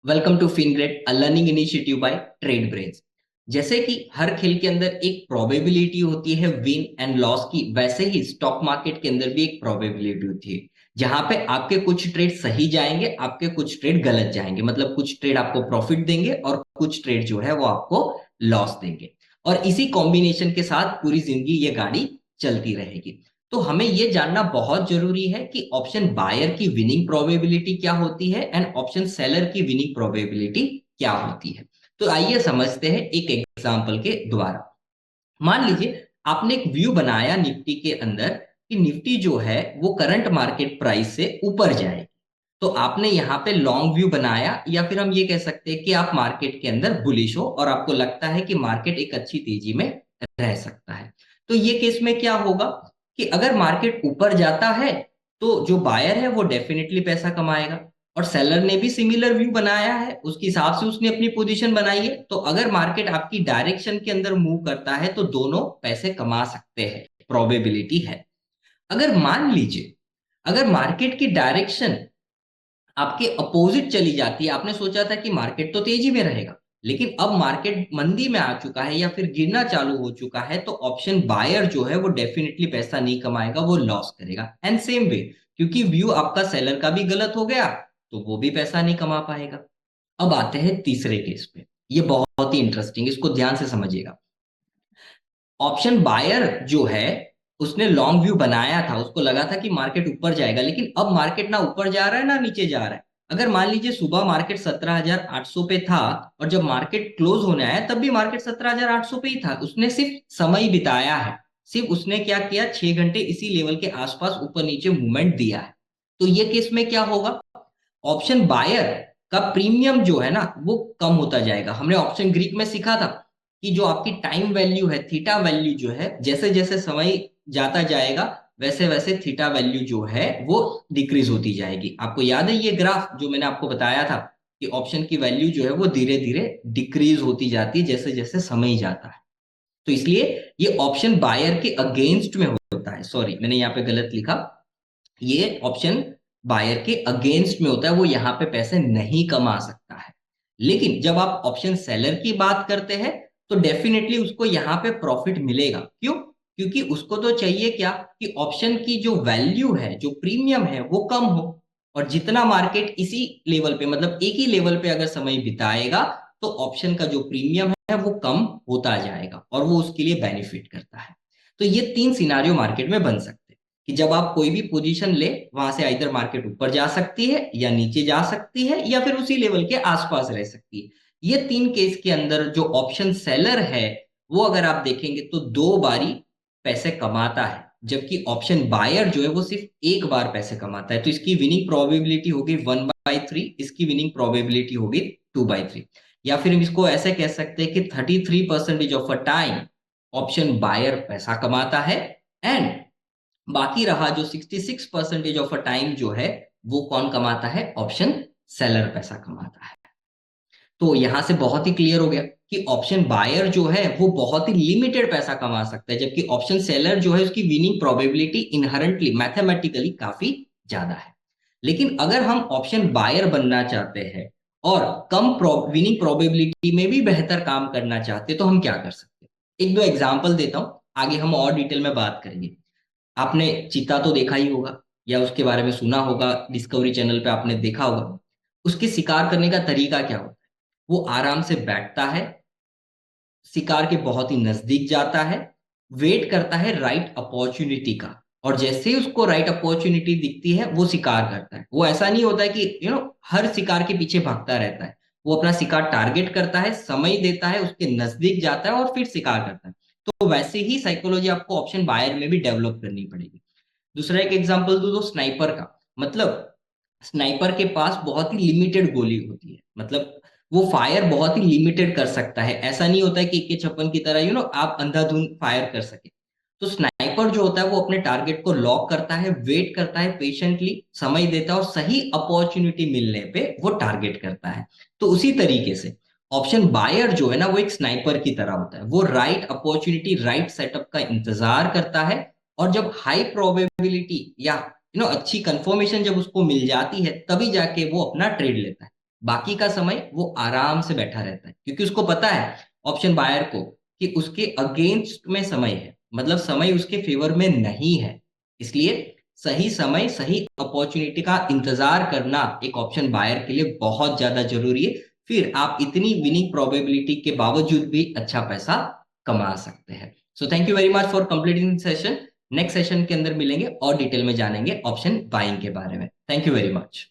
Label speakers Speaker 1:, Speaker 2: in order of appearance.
Speaker 1: Welcome to Fingrad, a learning initiative by Trade Brains. जैसे कि हर खेल के अंदर एक प्रोबेबिलिटी होती है विन एंड लॉस की, वैसे ही स्टॉक मार्केट के अंदर भी एक प्रोबेबिलिटी होती है जहां पे आपके कुछ ट्रेड सही जाएंगे, आपके कुछ ट्रेड गलत जाएंगे। मतलब कुछ ट्रेड आपको प्रॉफिट देंगे और कुछ ट्रेड जो है वो आपको लॉस देंगे। और इसी कॉम्बिनेशन के साथ पूरी जिंदगी ये गाड़ी चलती रहेगी। तो हमें ये जानना बहुत जरूरी है कि ऑप्शन बायर की विनिंग प्रोबेबिलिटी क्या होती है एंड ऑप्शन सेलर की विनिंग प्रोबेबिलिटी क्या होती है। तो आइए समझते हैं एक एग्जांपल के द्वारा। मान लीजिए आपने एक व्यू बनाया निफ्टी के अंदर कि निफ्टी जो है वो करंट मार्केट प्राइस से ऊपर जाएगी। तो आपने यहाँ पे लॉन्ग व्यू बनाया, या फिर हम ये कह सकते हैं कि आप मार्केट के अंदर बुलिश हो और आपको लगता है कि मार्केट एक अच्छी तेजी में रह सकता है। तो ये केस में क्या होगा कि अगर मार्केट ऊपर जाता है तो जो बायर है वो डेफिनेटली पैसा कमाएगा, और सेलर ने भी सिमिलर व्यू बनाया है, उसके हिसाब से उसने अपनी पोजीशन बनाई है। तो अगर मार्केट आपकी डायरेक्शन के अंदर मूव करता है तो दोनों पैसे कमा सकते हैं, प्रोबेबिलिटी है। अगर मान लीजिए अगर मार्केट की डायरेक्शन आपके अपोजिट चली जाती है, आपने सोचा था कि मार्केट तो तेजी में रहेगा लेकिन अब मार्केट मंदी में आ चुका है या फिर गिरना चालू हो चुका है, तो ऑप्शन बायर जो है वो डेफिनेटली पैसा नहीं कमाएगा, वो लॉस करेगा। एंड सेम वे, क्योंकि व्यू आपका सेलर का भी गलत हो गया तो वो भी पैसा नहीं कमा पाएगा। अब आते हैं तीसरे केस पे। ये बहुत ही इंटरेस्टिंग, इसको ध्यान से समझिएगा। ऑप्शन बायर जो है उसने लॉन्ग व्यू बनाया था, उसको लगा था कि मार्केट ऊपर जाएगा, लेकिन अब मार्केट ना ऊपर जा रहा है ना नीचे जा रहा है। अगर मान लीजिए सुबह मार्केट 17,800 पे था और जब मार्केट क्लोज होने आया तब भी मार्केट 17,800 पे ही था, उसने सिर्फ समय बिताया है। सिर्फ उसने क्या किया, 6 घंटे इसी लेवल के आसपास ऊपर नीचे मूवमेंट दिया है। तो ये केस में क्या होगा, ऑप्शन बायर का प्रीमियम जो है ना वो कम होता जाएगा। हमने ऑप्शन ग्रीक में सीखा था कि जो आपकी टाइम वैल्यू है, थीटा वैल्यू जो है, जैसे जैसे समय जाता जाएगा वैसे वैसे थीटा वैल्यू जो है वो डिक्रीज होती जाएगी। आपको याद है ये ग्राफ जो मैंने आपको बताया था कि ऑप्शन की वैल्यू जो है वो धीरे धीरे डिक्रीज होती जाती है जैसे जैसे समय जाता है। तो इसलिए ये ऑप्शन बायर के अगेंस्ट में होता है। सॉरी, मैंने यहाँ पे गलत लिखा। ये ऑप्शन बायर के अगेंस्ट में होता है, वो यहाँ पे पैसे नहीं कमा सकता है। लेकिन जब आप ऑप्शन सेलर की बात करते हैं तो डेफिनेटली उसको यहाँ पे प्रॉफिट मिलेगा। क्यों? क्योंकि उसको तो चाहिए क्या कि ऑप्शन की जो वैल्यू है, जो प्रीमियम है, वो कम हो। और जितना मार्केट इसी लेवल पे, मतलब एक ही लेवल पे अगर समय बिताएगा तो ऑप्शन का जो प्रीमियम है वो कम होता जाएगा और वो उसके लिए बेनिफिट करता है। तो ये तीन सिनारियो मार्केट में बन सकते हैं कि जब आप कोई भी पोजीशन ले वहां से आइदर मार्केट ऊपर जा सकती है या नीचे जा सकती है या फिर उसी लेवल के आसपास रह सकती है। ये तीन केस के अंदर जो ऑप्शन सेलर है वो अगर आप देखेंगे तो दो बारी पैसे कमाता है, जबकि ऑप्शन बायर जो है वो सिर्फ एक बार पैसे कमाता है। तो इसकी विनिंग प्रोबेबिलिटी होगी 1/3, इसकी विनिंग प्रोबेबिलिटी होगी 2/3। या फिर हम इसको ऐसे कह सकते हैं कि 33% of a time option buyer पैसा कमाता है, एंड बाकी रहा जो 66% ऑफ अ टाइम जो है वो कौन कमाता है, ऑप्शन सेलर पैसा कमाता है। तो यहां से बहुत ही क्लियर हो गया कि ऑप्शन बायर जो है वो बहुत ही लिमिटेड पैसा कमा सकता है, जबकि ऑप्शन सेलर जो है उसकी विनिंग प्रोबेबिलिटी इनहरेंटली मैथमेटिकली काफी ज्यादा है। लेकिन अगर हम ऑप्शन बायर बनना चाहते हैं और कम विनिंग प्रोबेबिलिटी में भी बेहतर काम करना चाहते हैं तो हम क्या कर सकते हैं। एक दो एग्जांपल देता हूं, आगे हम और डिटेल में बात करेंगे। आपने चीता तो देखा ही होगा या उसके बारे में सुना होगा, डिस्कवरी चैनल पे आपने देखा होगा। उसके शिकार करने का तरीका क्या होता है, वो आराम से बैठता है, शिकार के बहुत ही नजदीक जाता है, वेट करता है राइट अपॉर्चुनिटी का, और जैसे ही उसको राइट अपॉर्चुनिटी दिखती है वो शिकार करता है। वो ऐसा नहीं होता है कि हर शिकार के पीछे भागता रहता है। वो अपना शिकार टारगेट करता है, समय देता है, उसके नजदीक जाता है और फिर शिकार करता है। तो वैसे ही साइकोलॉजी आपको ऑप्शन बायर में भी डेवलप करनी पड़ेगी। दूसरा एक एग्जांपल दो तो स्नाइपर का। मतलब स्नाइपर के पास बहुत ही लिमिटेड गोली होती है, मतलब वो फायर बहुत ही लिमिटेड कर सकता है। ऐसा नहीं होता है कि इक्के छप्पन की तरह आप अंधाधुंध फायर कर सके। तो स्नाइपर जो होता है वो अपने टारगेट को लॉक करता है, वेट करता है, पेशेंटली समय देता है और सही अपॉर्चुनिटी मिलने पे वो टारगेट करता है। तो उसी तरीके से ऑप्शन बायर जो है ना वो एक स्नाइपर की तरह होता है। वो राइट अपॉर्चुनिटी, राइट सेटअप का इंतजार करता है, और जब हाई प्रोबेबिलिटी या अच्छी कंफर्मेशन जब उसको मिल जाती है तभी जाके वो अपना ट्रेड लेता है। बाकी का समय वो आराम से बैठा रहता है, क्योंकि उसको पता है ऑप्शन बायर को कि उसके अगेंस्ट में समय है, मतलब समय उसके फेवर में नहीं है। इसलिए सही समय, सही अपॉर्चुनिटी का इंतजार करना एक ऑप्शन बायर के लिए बहुत ज्यादा जरूरी है। फिर आप इतनी विनिंग प्रोबेबिलिटी के बावजूद भी अच्छा पैसा कमा सकते हैं। So thank you very much for completing session. Next session के अंदर मिलेंगे और डिटेल में जानेंगे ऑप्शन बाइंग के बारे में। Thank you very much.